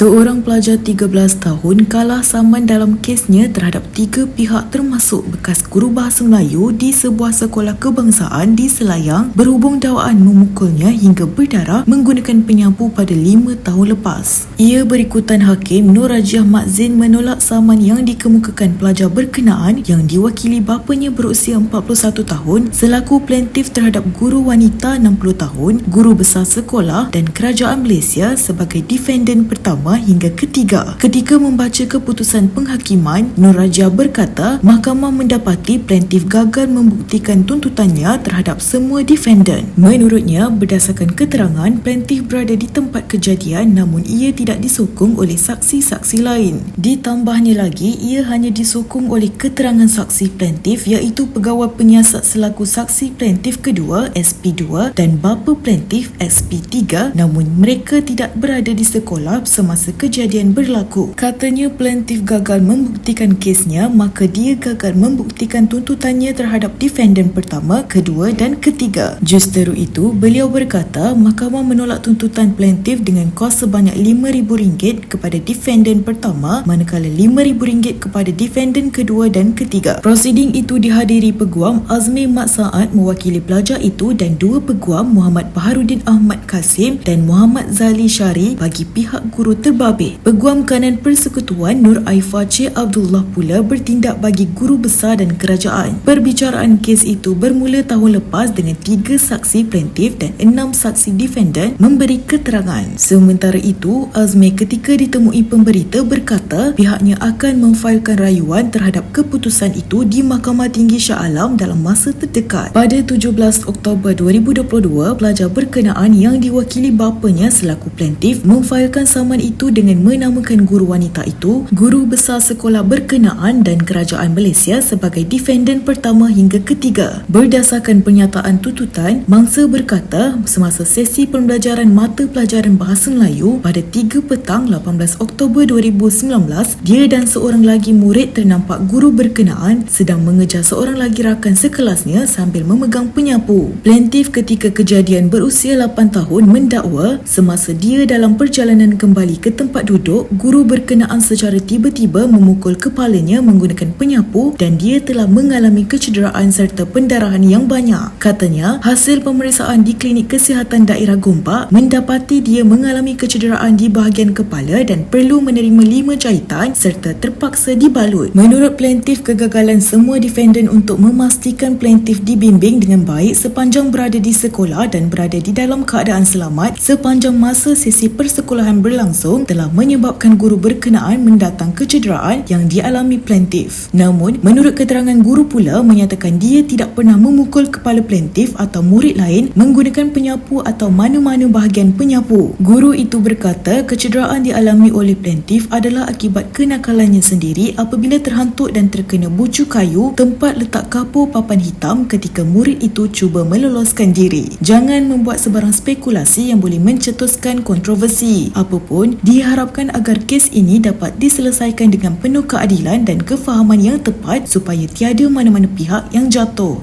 Seorang pelajar 13 tahun kalah saman dalam kesnya terhadap 3 pihak termasuk bekas guru bahasa Melayu di sebuah sekolah kebangsaan di Selayang berhubung dakwaan memukulnya hingga berdarah menggunakan penyapu pada 5 tahun lepas. Ia berikutan Hakim Nur Rajiah Mak Zain menolak saman yang dikemukakan pelajar berkenaan yang diwakili bapanya berusia 41 tahun selaku plaintiff terhadap guru wanita 60 tahun, guru besar sekolah dan kerajaan Malaysia sebagai defendant pertama hingga ketiga. Ketika membaca keputusan penghakiman, Nur Rajiah berkata mahkamah mendapati plaintiff gagal membuktikan tuntutannya terhadap semua defendant. Menurutnya, berdasarkan keterangan, plaintiff berada di tempat kejadian namun ia tidak disokong oleh saksi-saksi lain. Ditambahnya lagi, ia hanya disokong oleh keterangan saksi plaintiff iaitu pegawai penyiasat selaku saksi plaintiff kedua SP2 dan bapa plaintiff SP3 namun mereka tidak berada di sekolah semasa kejadian berlaku. Katanya plaintiff gagal membuktikan kesnya maka dia gagal membuktikan tuntutannya terhadap defendant pertama, kedua dan ketiga. Justeru itu, beliau berkata mahkamah menolak tuntutan plaintiff dengan kos sebanyak RM5,000 kepada defendant pertama manakala RM5,000 kepada defendant kedua dan ketiga. Prosiding itu dihadiri Peguam Azmi Mat Saad mewakili pelajar itu dan dua peguam Muhammad Baharudin Ahmad Kasim dan Muhammad Zali Syari bagi pihak guru terbabit. Peguam kanan Persekutuan Nur Aifah Cik Abdullah pula bertindak bagi guru besar dan kerajaan. Perbicaraan kes itu bermula tahun lepas dengan 3 saksi plaintiff dan 6 saksi defendant memberi keterangan. Sementara itu, Azmi ketika ditemui pemberita berkata pihaknya akan memfailkan rayuan terhadap keputusan itu di Mahkamah Tinggi Shah Alam dalam masa terdekat. Pada 17 Oktober 2022, pelajar berkenaan yang diwakili bapanya selaku plaintiff memfailkan saman itu dengan menamakan guru wanita itu, guru besar sekolah berkenaan dan kerajaan Malaysia sebagai defendant pertama hingga ketiga. Berdasarkan pernyataan tuntutan, mangsa berkata semasa sesi pembelajaran mata pelajaran bahasa Melayu pada 3 petang 18 Oktober 2019, dia dan seorang lagi murid ternampak guru berkenaan sedang mengejar seorang lagi rakan sekelasnya sambil memegang penyapu. Plaintiff ketika kejadian berusia 8 tahun mendakwa semasa dia dalam perjalanan kembali ke tempat duduk, guru berkenaan secara tiba-tiba memukul kepalanya menggunakan penyapu dan dia telah mengalami kecederaan serta pendarahan yang banyak. Katanya, hasil pemeriksaan di Klinik Kesihatan Daerah Gombak mendapati dia mengalami kecederaan di bahagian kepala dan perlu menerima 5 jahitan serta terpaksa dibalut. Menurut plaintiff, kegagalan semua defendant untuk memastikan plaintiff dibimbing dengan baik sepanjang berada di sekolah dan berada di dalam keadaan selamat sepanjang masa sesi persekolahan berlangsung telah menyebabkan guru berkenaan mendatang kecederaan yang dialami plaintiff. Namun, menurut keterangan guru pula menyatakan dia tidak pernah memukul kepala plaintiff atau murid lain menggunakan penyapu atau mana-mana bahagian penyapu. Guru itu berkata kecederaan dialami oleh plaintiff adalah akibat kenakalannya sendiri apabila terhantuk dan terkena bucu kayu tempat letak kapur papan hitam ketika murid itu cuba meloloskan diri. Jangan membuat sebarang spekulasi yang boleh mencetuskan kontroversi. Apapun, diharapkan agar kes ini dapat diselesaikan dengan penuh keadilan dan kefahaman yang tepat supaya tiada mana-mana pihak yang jatuh.